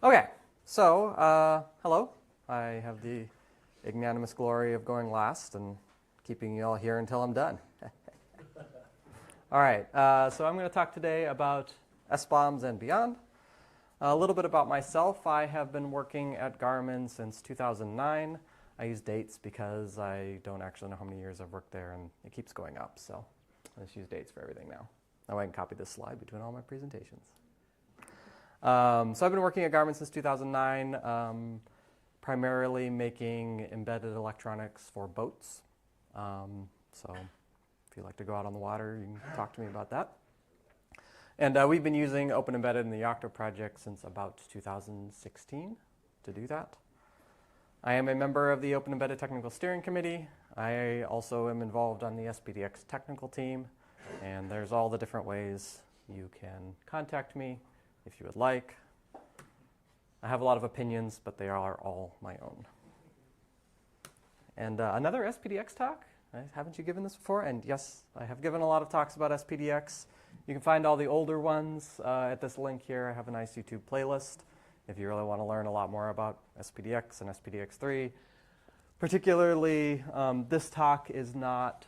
Okay, so hello. I have the magnanimous glory of going last and keeping you all here until I'm done. All right, so I'm going to talk today about SBoMs and beyond. A little bit about myself. I have been working at Garmin since 2009. I use dates because I don't actually know how many years I've worked there, and it keeps going up, so I just use dates for everything now. Now I can copy this slide between all my presentations. So I've been working at Garmin since 2009, primarily making embedded electronics for boats. So if you like to go out on the water, you can talk to me about that. And we've been using OpenEmbedded in the Yocto project since about 2016 to do that. I am a member of the OpenEmbedded Technical Steering Committee. I also am involved on the SPDX technical team, and there's all the different ways you can contact me if you would like. I have a lot of opinions, but they are all my own. And another SPDX talk. Haven't you given this before? And yes, I have given a lot of talks about SPDX. You can find all the older ones at this link here. I have a nice YouTube playlist if you really want to learn a lot more about SPDX and SPDX3. Particularly, this talk is not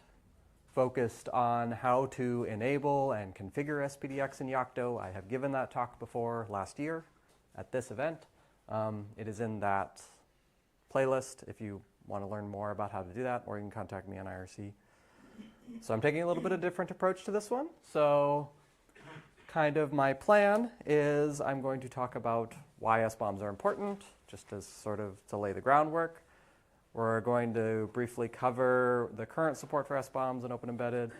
focused on how to enable and configure SPDX in Yocto. I have given that talk before last year at this event. It is in that playlist if you want to learn more about how to do that, or you can contact me on IRC. So I'm taking a little bit of a different approach to this one. So kind of my plan is I'm going to talk about why SBoMs are important, just as sort of to lay the groundwork. We're going to briefly cover the current support for SBoMs and OpenEmbedded.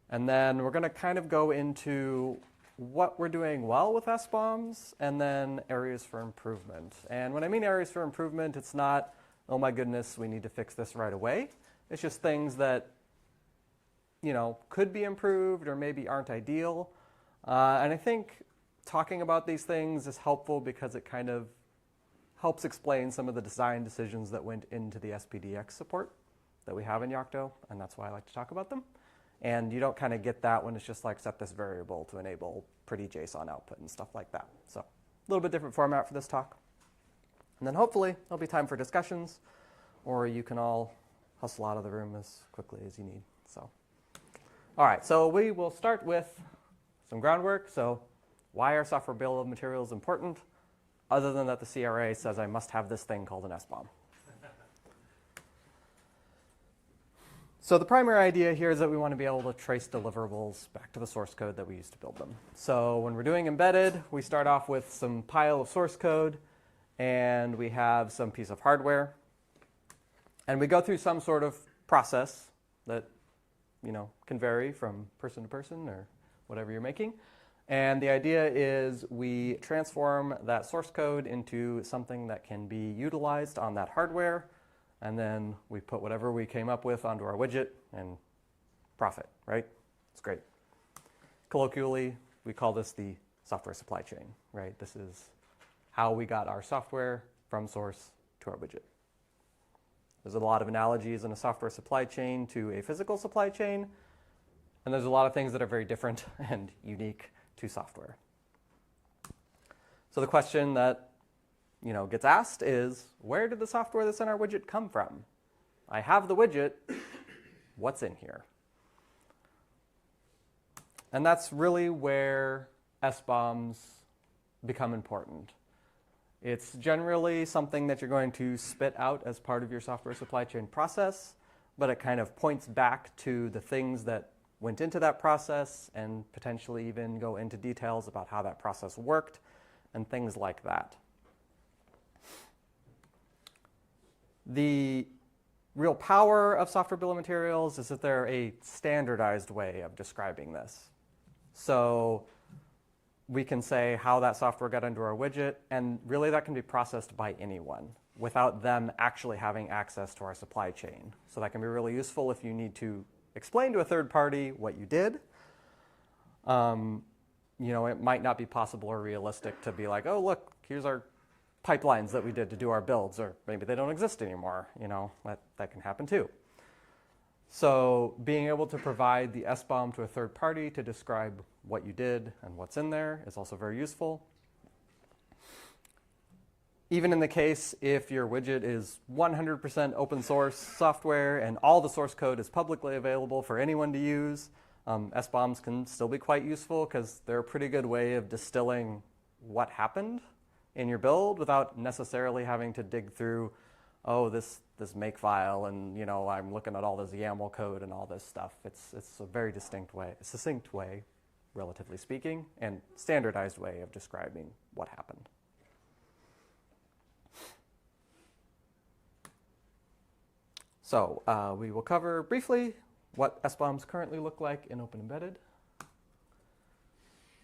And then we're going to kind of go into what we're doing well with SBoMs and then areas for improvement. And when I mean areas for improvement, it's not, oh my goodness, we need to fix this right away. It's just things that, you know, could be improved or maybe aren't ideal. And I think talking about these things is helpful because it kind of helps explain some of the design decisions that went into the SPDX support that we have in Yocto, and that's why I like to talk about them. And you don't kind of get that when it's just like set this variable to enable pretty JSON output and stuff like that. So a little bit different format for this talk. And then hopefully there'll be time for discussions, or you can all hustle out of the room as quickly as you need. So, all right, so we will start with some groundwork. So why are software bill of materials important? Other than that the CRA says I must have this thing called an SBoM. So the primary idea here is that we want to be able to trace deliverables back to the source code that we used to build them. So when we're doing embedded, we start off with some pile of source code, and we have some piece of hardware. And we go through some sort of process that, you know, can vary from person to person or whatever you're making. And the idea is we transform that source code into something that can be utilized on that hardware, and then we put whatever we came up with onto our widget and profit, right? It's great. Colloquially, we call this the software supply chain, right? This is how we got our software from source to our widget. There's a lot of analogies in a software supply chain to a physical supply chain, and there's a lot of things that are very different and unique to software. So the question that, you know, gets asked is, where did the software that's in our widget come from? I have the widget, what's in here? And that's really where SBoMs become important. It's generally something that you're going to spit out as part of your software supply chain process, but it kind of points back to the things that went into that process and potentially even go into details about how that process worked and things like that. The real power of software bill of materials is that they're a standardized way of describing this. So we can say how that software got into our widget, and really that can be processed by anyone without them actually having access to our supply chain. So that can be really useful if you need to explain to a third party what you did. You know, it might not be possible or realistic to be like, oh, look, here's our pipelines that we did to do our builds, or maybe they don't exist anymore. You know, that can happen too. So being able to provide the SBoM to a third party to describe what you did and what's in there is also very useful. even in the case if your widget is 100% open source software and all the source code is publicly available for anyone to use, SBoMs can still be quite useful because they're a pretty good way of distilling what happened in your build without necessarily having to dig through, oh, this make file, and I'm looking at all this YAML code and all this stuff. It's a very succinct way, relatively speaking, and standardized way of describing what happened. So we will cover briefly what SBoMs currently look like in OpenEmbedded.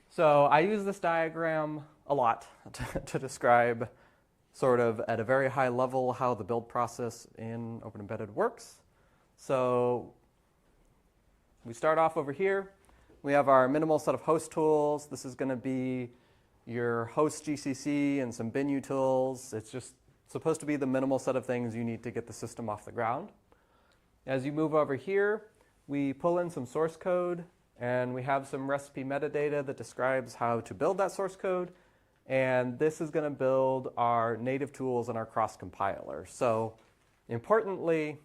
So I use this diagram a lot to describe sort of at a very high level how the build process in OpenEmbedded works. So we start off over here. We have our minimal set of host tools. This is going to be your host GCC and some bin utils. It's just supposed to be the minimal set of things you need to get the system off the ground. As you move over here, we pull in some source code, and we have some recipe metadata that describes how to build that source code. And this is going to build our native tools and our cross-compiler. So importantly,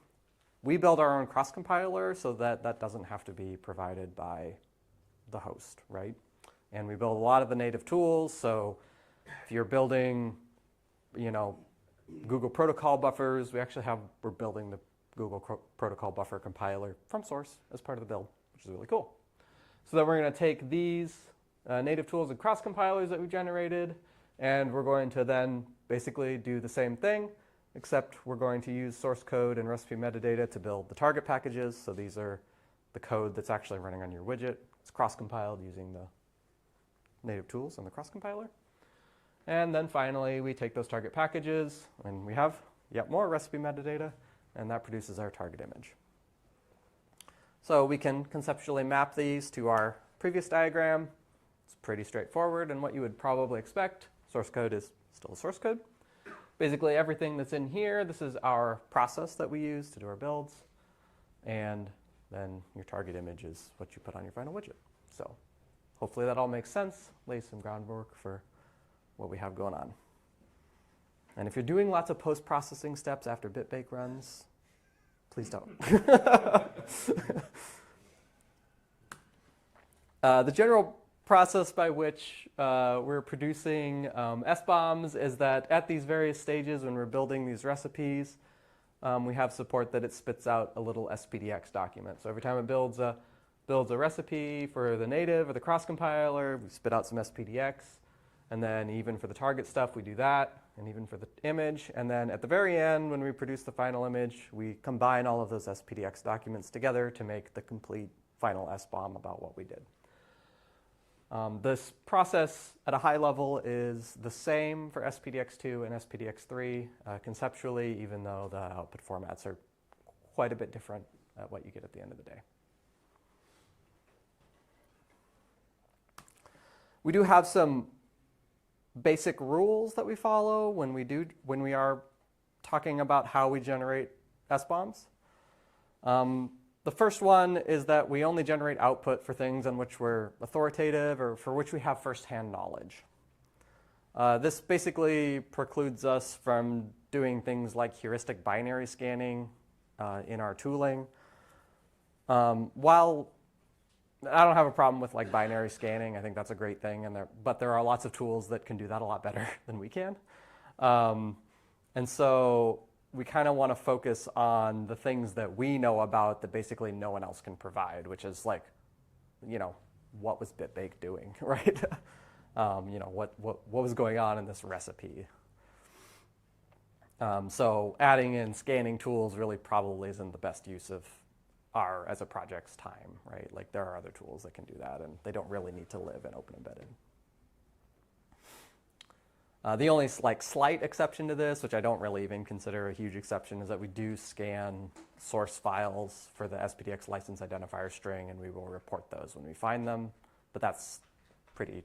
we build our own cross-compiler so that that doesn't have to be provided by the host, right? And we build a lot of the native tools. So if you're building, Google protocol buffers, we're building the Google protocol buffer compiler from source as part of the build, which is really cool. So then we're going to take these native tools and cross-compilers that we generated, and we're going to then basically do the same thing, except we're going to use source code and recipe metadata to build the target packages. So these are the code that's actually running on your widget. It's cross-compiled using the native tools and the cross-compiler. And then finally, we take those target packages, and we have yet more recipe metadata, and that produces our target image. So we can conceptually map these to our previous diagram. It's pretty straightforward, and what you would probably expect. Source code is still source code. Basically, everything that's in here, this is our process that we use to do our builds. And then your target image is what you put on your final widget. So hopefully that all makes sense, lays some groundwork for what we have going on. And if you're doing lots of post-processing steps after bitbake runs, please don't. The general process by which we're producing SBoMs is that at these various stages when we're building these recipes, we have support that it spits out a little SPDX document. So every time it builds a recipe for the native or the cross-compiler, we spit out some SPDX. And then even for the target stuff, we do that, and even for the image. And then at the very end, when we produce the final image, we combine all of those SPDX documents together to make the complete final SBoM about what we did. This process at a high level is the same for SPDX2 and SPDX3 conceptually, even though the output formats are quite a bit different at what you get at the end of the day. We do have some basic rules that we follow when we are talking about how we generate SBoMs. The first one is that we only generate output for things on which we're authoritative or for which we have firsthand knowledge. This basically precludes us from doing things like heuristic binary scanning in our tooling. While I don't have a problem with like binary scanning, I think that's a great thing, but there are lots of tools that can do that a lot better than we can. And so we kind of want to focus on the things that we know about that basically no one else can provide, which is like, what was bitbake doing, right? What was going on in this recipe? So adding in scanning tools really probably isn't the best use of our, as a project's time, right? Like there are other tools that can do that, and they don't really need to live in OpenEmbedded. The only slight exception to this, which I don't really even consider a huge exception, is that we do scan source files for the SPDX license identifier string, and we will report those when we find them. But that's pretty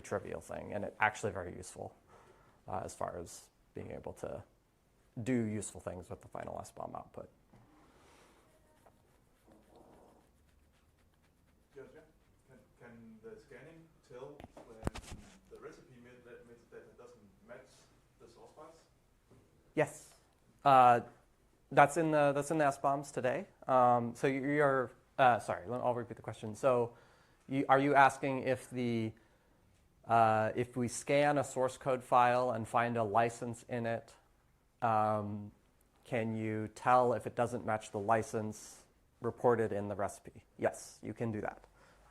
trivial thing, and actually very useful as far as being able to do useful things with the final SBoM output. Can the scanning tell when the recipe metadata doesn't match the source file? Yes. That's in the SBoMs today. So you're sorry. I'll repeat the question. So, are you asking if if we scan a source code file and find a license in it, can you tell if it doesn't match the license reported in the recipe? Yes, you can do that.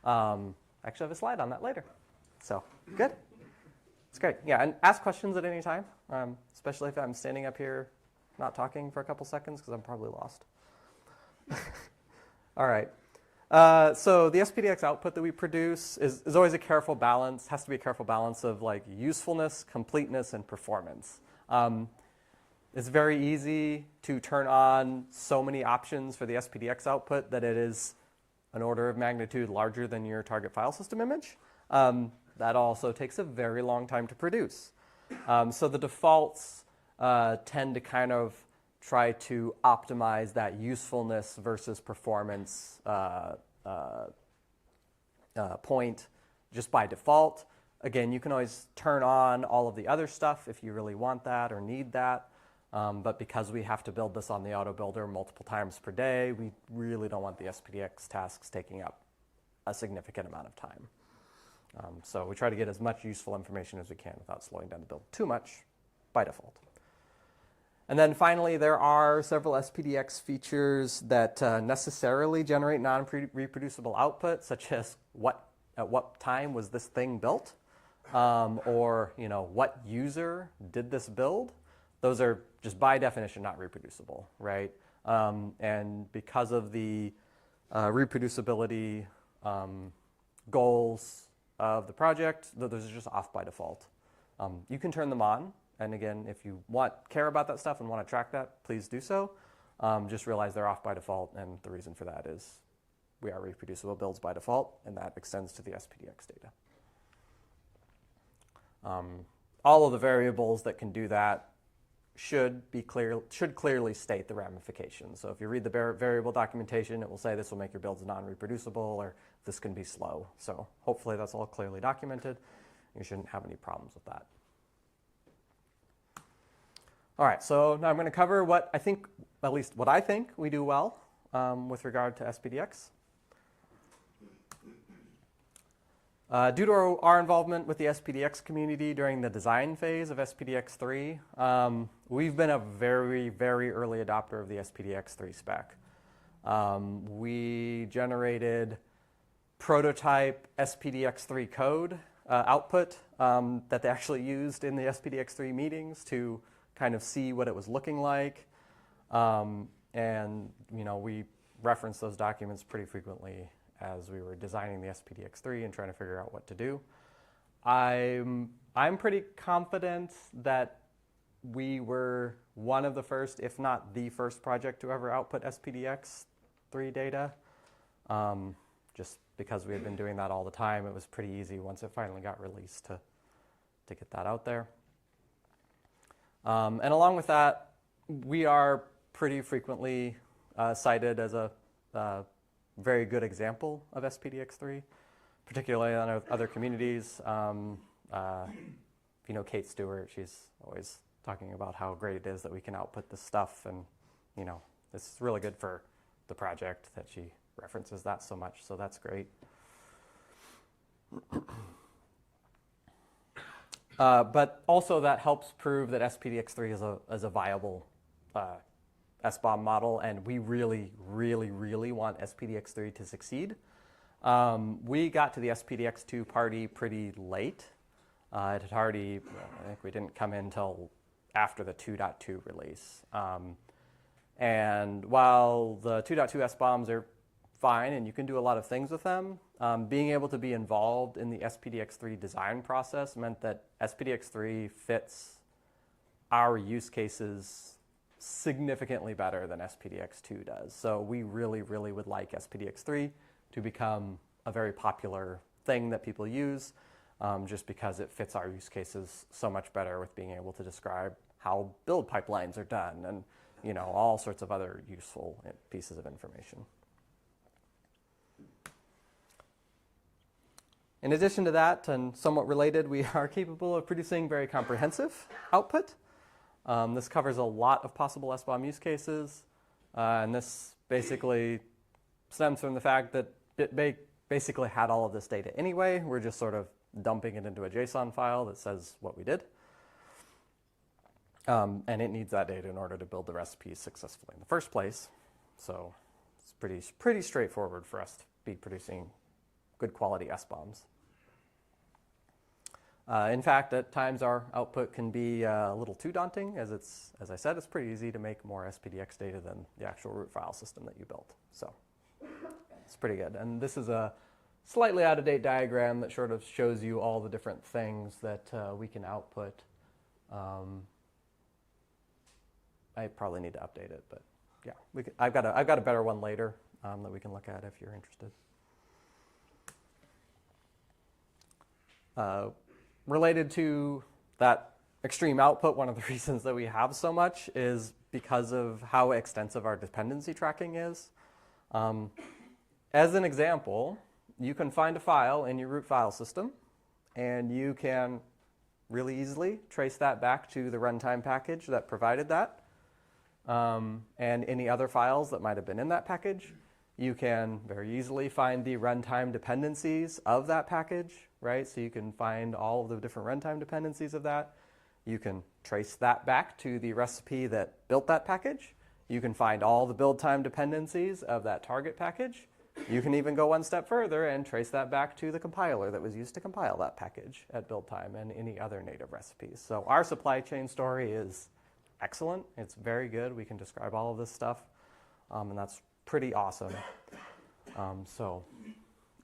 I actually have a slide on that later. So good. It's great. Yeah, and ask questions at any time, especially if I'm standing up here not talking for a couple seconds because I'm probably lost. All right. So the SPDX output that we produce is always a careful balance, has to be a careful balance of like usefulness, completeness, and performance. It's very easy to turn on so many options for the SPDX output that it is an order of magnitude larger than your target file system image. That also takes a very long time to produce. So the defaults tend to kind of try to optimize that usefulness versus performance point just by default. Again, you can always turn on all of the other stuff if you really want that or need that. But because we have to build this on the auto builder multiple times per day, we really don't want the SPDX tasks taking up a significant amount of time. So we try to get as much useful information as we can without slowing down the build too much by default. And then finally, there are several SPDX features that necessarily generate non-reproducible output, such as at what time was this thing built, or what user did this build. Those are just by definition not reproducible, right? And because of the reproducibility goals of the project, those are just off by default. You can turn them on. And again, if you care about that stuff and want to track that, please do so. Just realize they're off by default, and the reason for that is we are reproducible builds by default, and that extends to the SPDX data. All of the variables that can do that should clearly state the ramifications. So if you read the variable documentation, it will say this will make your builds non-reproducible, or this can be slow. So hopefully that's all clearly documented. You shouldn't have any problems with that. All right, so now I'm going to cover what I think we do well with regard to SPDX. Due to our involvement with the SPDX community during the design phase of SPDX3, we've been a very, very early adopter of the SPDX3 spec. We generated prototype SPDX3 code output that they actually used in the SPDX3 meetings to kind of see what it was looking like. And we referenced those documents pretty frequently as we were designing the SPDX3 and trying to figure out what to do. I'm pretty confident that we were one of the first, if not the first project to ever output SPDX3 data. Just because we had been doing that all the time, it was pretty easy once it finally got released to get that out there. And along with that, we are pretty frequently cited as a very good example of SPDX3, particularly on other communities. Kate Stewart, she's always talking about how great it is that we can output this stuff, and it's really good for the project that she references that so much, so that's great. But also that helps prove that SPDX3 is a viable SBoM model, and we really, really, really want SPDX3 to succeed. We got to the SPDX2 party pretty late. I think we didn't come in until after the 2.2 release. And while the 2.2 SBoMs are fine and you can do a lot of things with them, being able to be involved in the SPDX3 design process meant that SPDX3 fits our use cases significantly better than SPDX2 does. So we really, really would like SPDX3 to become a very popular thing that people use, just because it fits our use cases so much better with being able to describe how build pipelines are done and all sorts of other useful pieces of information. In addition to that, and somewhat related, we are capable of producing very comprehensive output. This covers a lot of possible SBoM use cases, and this basically stems from the fact that BitBake basically had all of this data anyway. We're just sort of dumping it into a JSON file that says what we did. And it needs that data in order to build the recipes successfully in the first place. So it's pretty straightforward for us to be producing good quality SBoMs. In fact, at times our output can be a little too daunting, as I said, it's pretty easy to make more SPDX data than the actual root file system that you built. So it's pretty good. And this is a slightly out-of-date diagram that sort of shows you all the different things that we can output. I probably need to update it, but yeah, I've got a better one later that we can look at if you're interested. Related to that extreme output, one of the reasons that we have so much is because of how extensive our dependency tracking is. As an example, you can find a file in your root file system, and you can really easily trace that back to the runtime package that provided that, and any other files that might have been in that package. You can very easily find the runtime dependencies of that package, right? So you can find all of the different runtime dependencies of that. You can trace that back to the recipe that built that package. You can find all the build time dependencies of that target package. You can even go one step further and trace that back to the compiler that was used to compile that package at build time and any other native recipes. So our supply chain story is excellent. It's very good. We can describe all of this stuff, and that's pretty awesome. So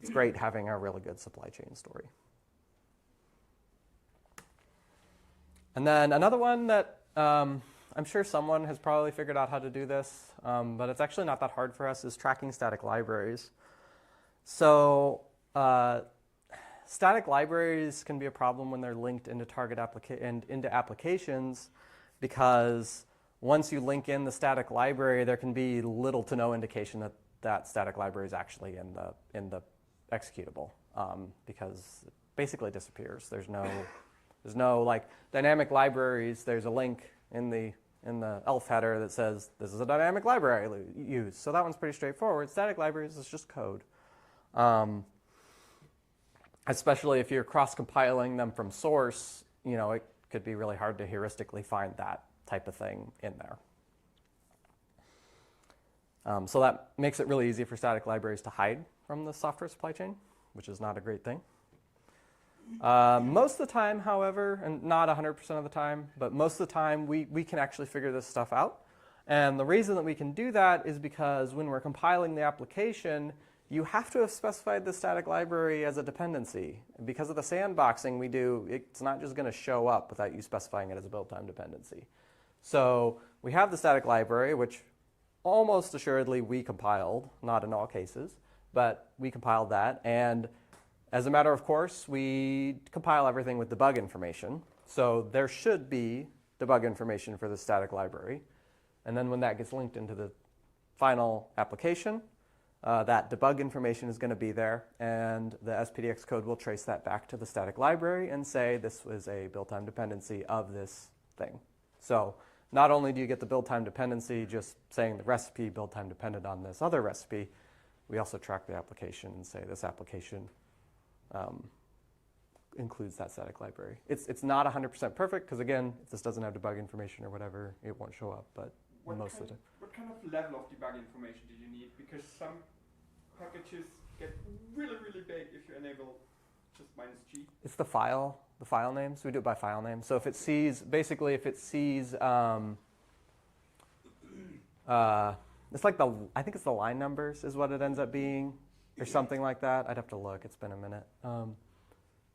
it's great having a really good supply chain story. And then another one that I'm sure someone has probably figured out how to do this, but it's actually not that hard for us, is tracking static libraries. So static libraries can be a problem when they're linked into into applications, because once you link in the static library, there can be little to no indication that that static library is actually in the executable, because it basically disappears. There's no like dynamic libraries. There's a link in the ELF header that says this is a dynamic library I use. So that one's pretty straightforward. Static libraries is just code, especially if you're cross-compiling them from source. You know, it could be really hard to heuristically find that type of thing in there. So that makes it really easy for static libraries to hide from the software supply chain, which is not a great thing. Most of the time, however, and not 100% of the time, but most of the time we can actually figure this stuff out. And the reason that we can do that is because when we're compiling the application, you have to have specified the static library as a dependency. Because of the sandboxing we do, it's not just going to show up without you specifying it as a build time dependency. So we have the static library, which almost assuredly we compiled, not in all cases, but we compiled that. And as a matter of course, we compile everything with debug information. So there should be debug information for the static library. And then when that gets linked into the final application, that debug information is going to be there. And the SPDX code will trace that back to the static library and say this was a build time dependency of this thing. So not only do you get the build time dependency just saying the recipe build time depended on this other recipe, we also track the application and say this application includes that static library. It's not 100% perfect because, again, if this doesn't have debug information or whatever, it won't show up. But most of the time. What kind of level of debug information do you need? Because some packages get really, really big if you enable just -G. It's the file name. So we do it by file name. So if it sees, basically, if it sees, it's like I think it's the line numbers is what it ends up being, or something like that. I'd have to look. It's been a minute.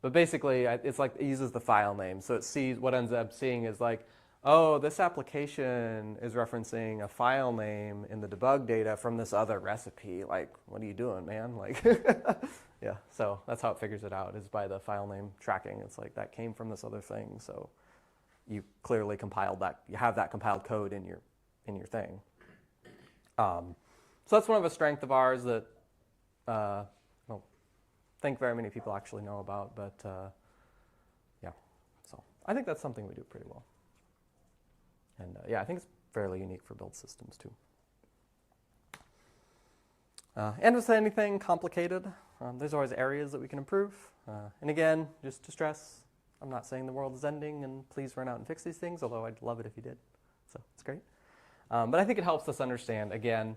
But basically, it's like it uses the file name. So it sees, what ends up seeing is like, oh, this application is referencing a file name in the debug data from this other recipe. Like, what are you doing, man? Like, yeah. So that's how it figures it out, is by the file name tracking. It's like that came from this other thing. So you clearly compiled that. You have that compiled code in your thing. So that's one of a strength of ours that I don't think very many people actually know about. But yeah, so I think that's something we do pretty well. And yeah, I think it's fairly unique for build systems too. And with anything complicated, there's always areas that we can improve. And again, just to stress, I'm not saying the world is ending and please run out and fix these things, although I'd love it if you did. So it's great. But I think it helps us understand, again,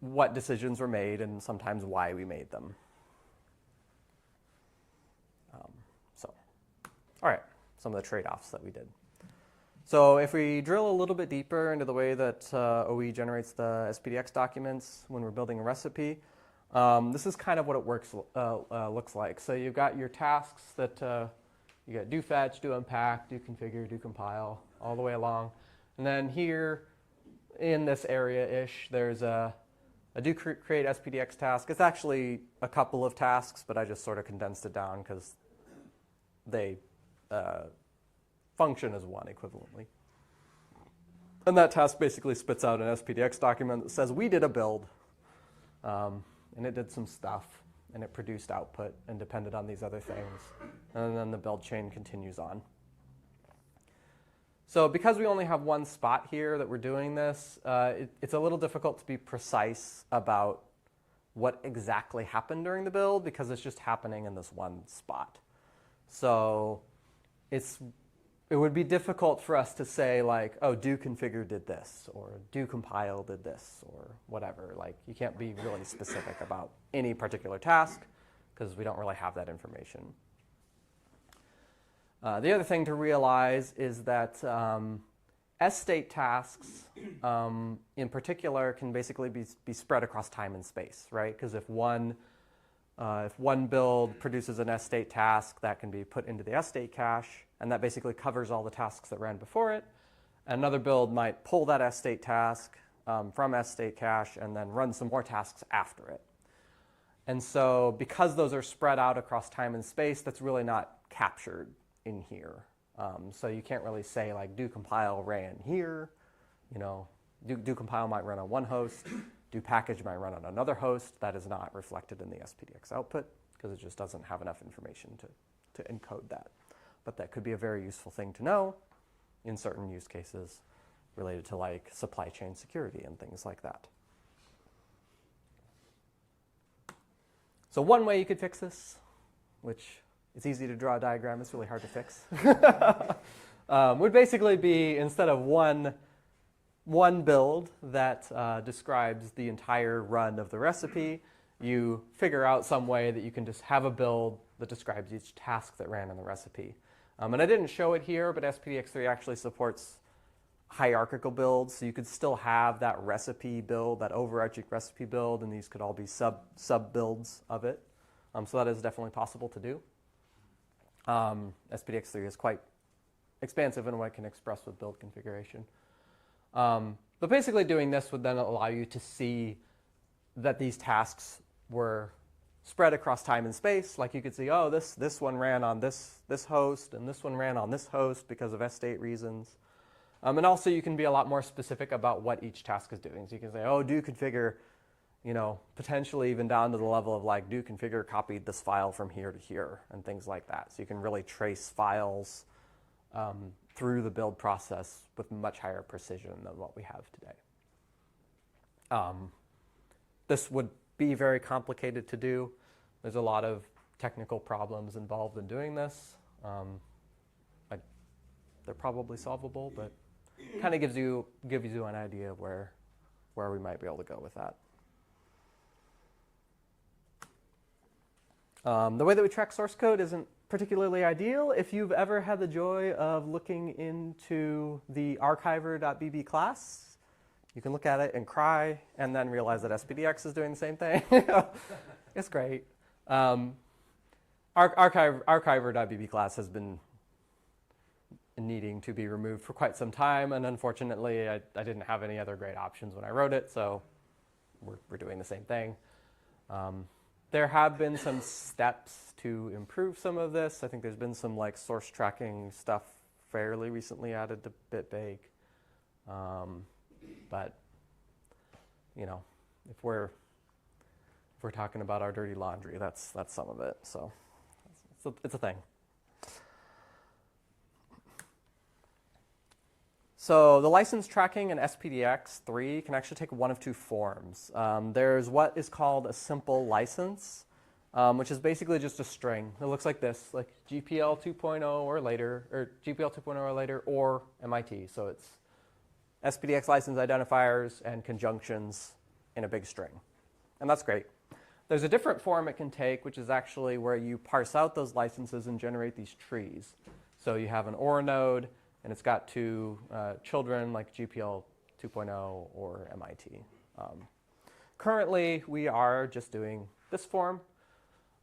what decisions were made and sometimes why we made them. All right, some of the trade-offs that we did. So if we drill a little bit deeper into the way that OE generates the SPDX documents when we're building a recipe, this is kind of what it looks like. So you've got your tasks that you got do fetch, do unpack, do configure, do compile, all the way along. And then here in this area-ish, there's a do create SPDX task. It's actually a couple of tasks, but I just sort of condensed it down because they function as one equivalently. And that task basically spits out an SPDX document that says we did a build, and it did some stuff, and it produced output and depended on these other things. And then the build chain continues on. So because we only have one spot here that we're doing this, it's a little difficult to be precise about what exactly happened during the build because it's just happening in this one spot. So it would be difficult for us to say like, oh, do configure did this, or do compile did this, or whatever. Like, you can't be really specific about any particular task because we don't really have that information. The other thing to realize is that S-state tasks, in particular, can basically be spread across time and space, right? Because if one build produces an S-state task, that can be put into the S-state cache, and that basically covers all the tasks that ran before it. Another build might pull that S-state task from S-state cache and then run some more tasks after it. And so because those are spread out across time and space, that's really not captured in here. So you can't really say like do compile ran here, you know, do compile might run on one host, do package might run on another host. That is not reflected in the SPDX output because it just doesn't have enough information to encode that. But that could be a very useful thing to know in certain use cases related to like supply chain security and things like that. So one way you could fix this, which it's easy to draw a diagram, it's really hard to fix, would basically be instead of one build that describes the entire run of the recipe, you figure out some way that you can just have a build that describes each task that ran in the recipe. And I didn't show it here, but SPDX3 actually supports hierarchical builds, so you could still have that recipe build, that overarching recipe build, and these could all be sub-builds of it. So that is definitely possible to do. SPDX3 is quite expansive in what it can express with build configuration. But basically doing this would then allow you to see that these tasks were spread across time and space. Like you could see, oh, this one ran on this host, and this one ran on this host because of S-state reasons. And also you can be a lot more specific about what each task is doing. So you can say, oh, do configure, you know, potentially even down to the level of like do configure copied this file from here to here and things like that. So you can really trace files through the build process with much higher precision than what we have today. This would be very complicated to do. There's a lot of technical problems involved in doing this. They're probably solvable, but kind of gives you an idea of where we might be able to go with that. The way that we track source code isn't particularly ideal. If you've ever had the joy of looking into the archiver.bb class, you can look at it and cry and then realize that SPDX is doing the same thing. It's great. Archiver.bb class has been needing to be removed for quite some time, and unfortunately I didn't have any other great options when I wrote it, so we're doing the same thing. There have been some steps to improve some of this. I think there's been some like source tracking stuff fairly recently added to BitBake. But you know, if we're talking about our dirty laundry, that's some of it. So it's a thing. So the license tracking in SPDX 3 can actually take one of two forms. There's what is called a simple license, which is basically just a string. It looks like this, like GPL 2.0 or later, or GPL 2.0 or later, or MIT. So it's SPDX license identifiers and conjunctions in a big string. And that's great. There's a different form it can take, which is actually where you parse out those licenses and generate these trees. So you have an OR node, and it's got two children like GPL 2.0 or MIT. Currently, we are just doing this form,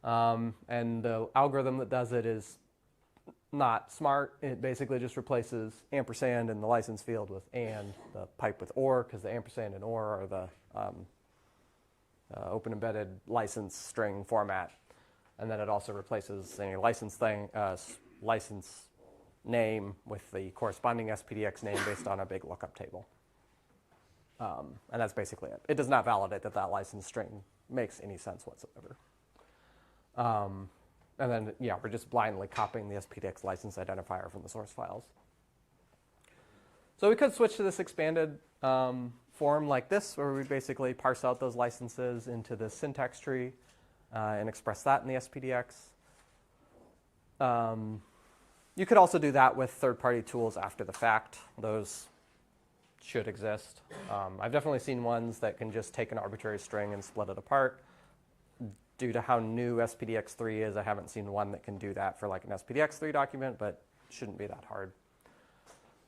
and the algorithm that does it is not smart. It basically just replaces ampersand in the license field with and, the pipe with or, because the ampersand and or are the OpenEmbedded license string format. And then it also replaces any license name with the corresponding SPDX name based on a big lookup table. And that's basically it. It does not validate that that license string makes any sense whatsoever. And then, yeah, we're just blindly copying the SPDX license identifier from the source files. So we could switch to this expanded form like this, where we basically parse out those licenses into the syntax tree and express that in the SPDX. You could also do that with third-party tools after the fact. Those should exist. I've definitely seen ones that can just take an arbitrary string and split it apart. Due to how new SPDX 3 is, I haven't seen one that can do that for like an SPDX 3 document, but it shouldn't be that hard.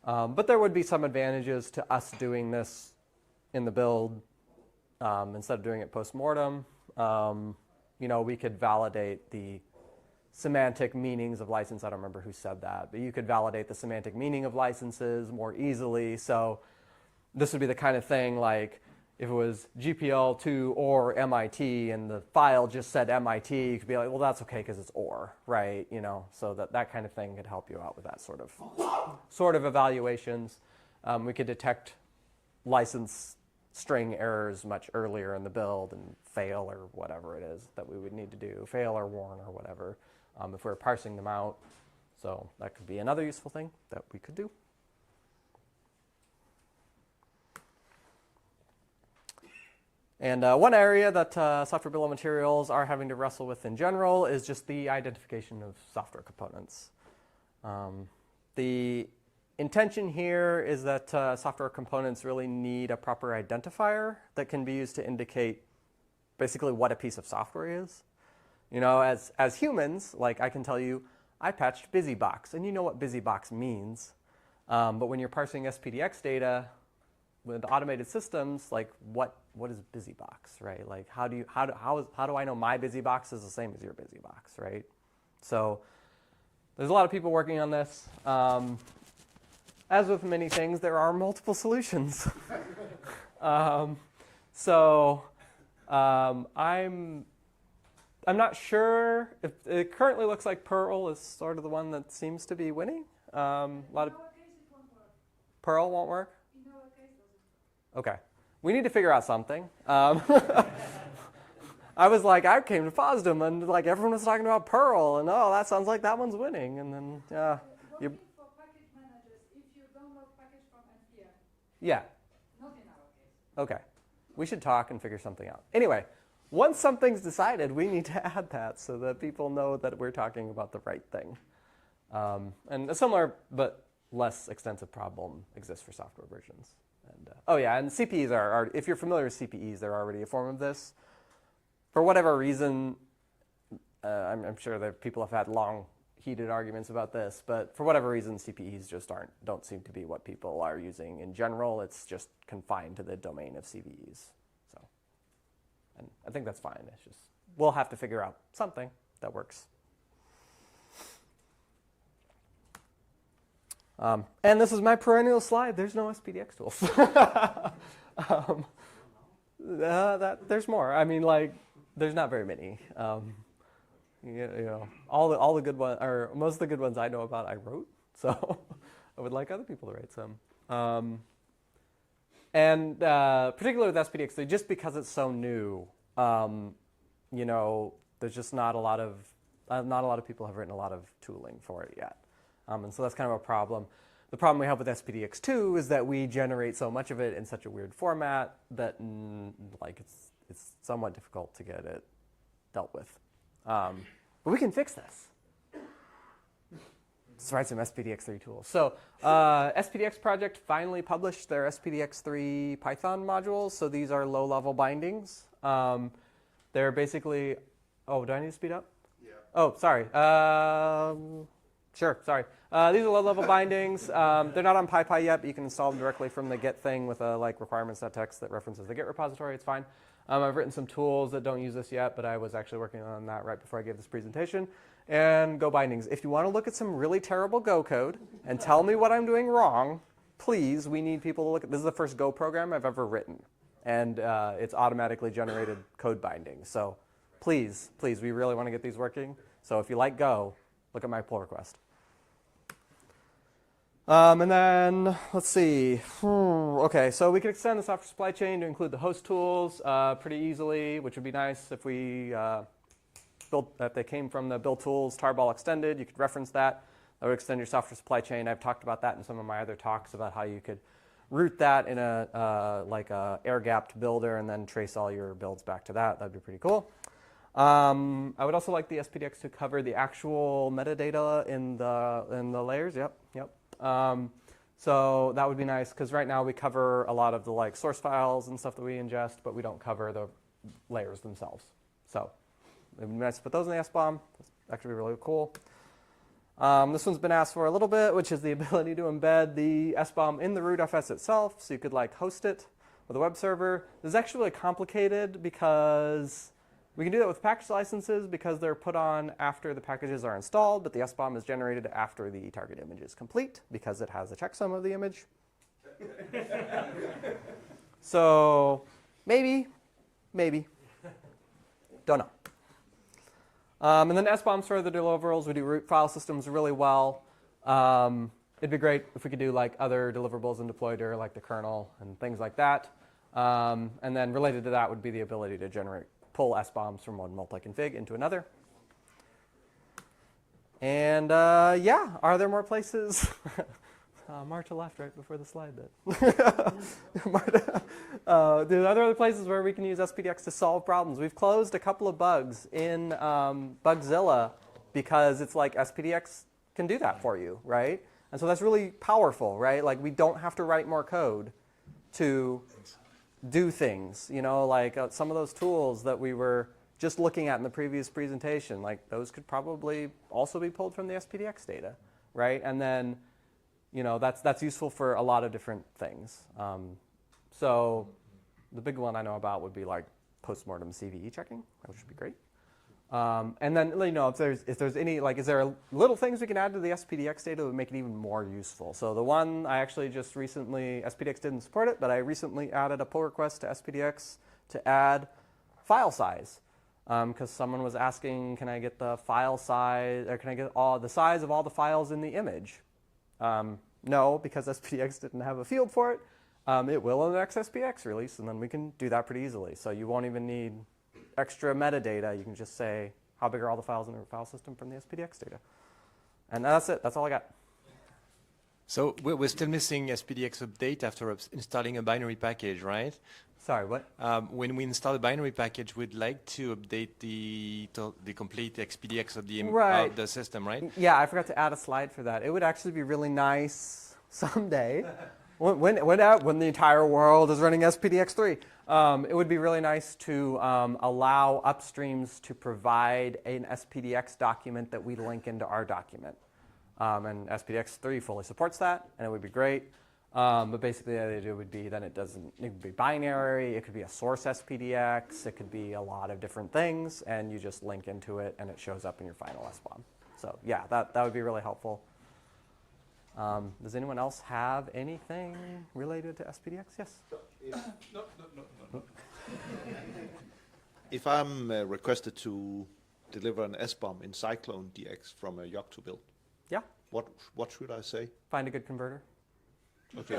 But there would be some advantages to us doing this in the build instead of doing it post-mortem. We could validate the semantic meanings of license. I don't remember who said that, but you could validate the semantic meaning of licenses more easily. So this would be the kind of thing like if it was GPL2 or MIT and the file just said MIT, you could be like, well, that's okay because it's or, right? So that kind of thing could help you out with that sort of evaluations. We could detect license string errors much earlier in the build and fail or whatever it is that we would need to do, fail or warn or whatever, if we're parsing them out. So that could be another useful thing that we could do. And one area that software bill of materials are having to wrestle with in general is just the identification of software components. The intention here is that software components really need a proper identifier that can be used to indicate basically what a piece of software is. As humans, like I can tell you, I patched BusyBox, and you know what BusyBox means. But when you're parsing SPDX data with automated systems, like what is BusyBox, right? Like how do I know my BusyBox is the same as your BusyBox, right? So there's a lot of people working on this. As with many things, there are multiple solutions. I'm not sure if it currently looks like Perl is sort of the one that seems to be winning. A lot of Perl won't work. Okay, we need to figure out something. I was like, I came to FOSDEM and like everyone was talking about Perl, and oh, that sounds like that one's winning. And then For package managers, if you download package from NPM, yeah. not in our case. Okay, we should talk and figure something out. Anyway, once something's decided, we need to add that so that people know that we're talking about the right thing. And a similar but less extensive problem exists for software versions. And, and CPEs are, if you're familiar with CPEs, they're already a form of this. For whatever reason, I'm sure that people have had long, heated arguments about this, but for whatever reason, CPEs just don't seem to be what people are using in general. It's just confined to the domain of CVEs. So, and I think that's fine. It's just, we'll have to figure out something that works. And this is my perennial slide. There's no SPDX tools. There's more. I mean, like, there's not very many. All the good ones, or most of the good ones I know about, I wrote. So I would like other people to write some. And particularly with SPDX3, just because it's so new, there's just not a lot of people have written a lot of tooling for it yet. And so that's kind of a problem. The problem we have with SPDX2 is that we generate so much of it in such a weird format that like it's somewhat difficult to get it dealt with. But we can fix this. Let's write some SPDX3 tools. So SPDX project finally published their SPDX3 Python modules. So these are low-level bindings. They're basically, oh, do I need to speed up? Yeah. Oh, sorry. Sure, sorry. These are low-level bindings. They're not on PyPy yet, but you can install them directly from the Git thing with a like requirements.txt that references the Git repository. It's fine. I've written some tools that don't use this yet, but I was actually working on that right before I gave this presentation. And Go bindings. If you want to look at some really terrible Go code and tell me what I'm doing wrong, please, we need people to look at. This is the first Go program I've ever written, and it's automatically generated code bindings. So please, please, we really want to get these working. So if you like Go, look at my pull request. And then, let's see. Okay, so we can extend the software supply chain to include the host tools pretty easily, which would be nice if we if they came from the build tools tarball extended. You could reference that. That would extend your software supply chain. I've talked about that in some of my other talks about how you could root that in a like a air-gapped builder and then trace all your builds back to that. That'd be pretty cool. I would also like the SPDX to cover the actual metadata in the layers. Yep. So that would be nice because right now we cover a lot of the like source files and stuff that we ingest, but we don't cover the layers themselves. So it would be nice to put those in the SBoM. That's actually really cool. This one's been asked for a little bit, which is the ability to embed the SBoM in the rootfs itself, so you could like host it with a web server. This is actually really complicated because we can do that with package licenses because they're put on after the packages are installed, but the SBoM is generated after the target image is complete because it has a checksum of the image. So maybe, don't know. And then SBoMs for the deliverables, we do root file systems really well. It'd be great if we could do like other deliverables in deployder, like the kernel and things like that. And then related to that would be the ability to pull SBoMs from one multi-config into another. And yeah, are there more places? Marta left right before the slide bit. Marta, are there other places where we can use SPDX to solve problems? We've closed a couple of bugs in Bugzilla because it's like SPDX can do that for you, right? And so that's really powerful, right? Like we don't have to write more code to do things, you know, like some of those tools that we were just looking at in the previous presentation, like those could probably also be pulled from the SPDX data, right? And then, you know, that's useful for a lot of different things. So the big one I know about would be like postmortem CVE checking, which would be great. And then, you know, if there's any, like, is there little things we can add to the SPDX data that would make it even more useful? So the one I actually just recently, SPDX didn't support it, but I recently added a pull request to SPDX to add file size. Because someone was asking, can I get the file size, or can I get the size of all the files in the image? No, because SPDX didn't have a field for it. It will in the next SPDX release, and then we can do that pretty easily. So you won't even need extra metadata. You can just say, how big are all the files in the file system from the SPDX data? And that's it. That's all I got. So we're still missing SPDX update after installing a binary package, right? Sorry, what? When we install a binary package, we'd like to update the complete SPDX of the system, right? Yeah, I forgot to add a slide for that. It would actually be really nice someday when the entire world is running SPDX3. It would be really nice to allow upstreams to provide an SPDX document that we link into our document. And SPDX3 fully supports that, and it would be great. But basically, the idea would be then it would be binary, it could be a source SPDX, it could be a lot of different things, and you just link into it, and it shows up in your final SBoM. So yeah, that would be really helpful. Does anyone else have anything related to SPDX? Yes? No. If I'm requested to deliver an SBoM in Cyclone DX from a Yocto build, Yeah. What should I say? Find a good converter. Okay.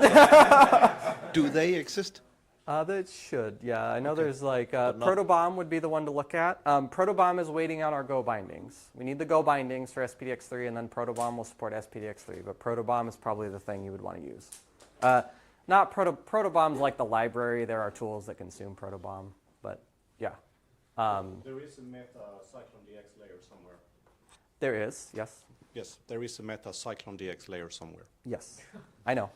Do they exist? That should, yeah. I know Okay. there's like But not- ProtoBOM would be the one to look at. ProtoBOM is waiting on our Go bindings. We need the Go bindings for SPDX3, and then ProtoBOM will support SPDX3. But ProtoBOM is probably the thing you would want to use. Not ProtoBOM's like the library. There are tools that consume ProtoBOM, but yeah. There is a Meta Cyclone DX layer somewhere. There is, yes, Yes, there is a Meta Cyclone DX layer somewhere. yes. I know.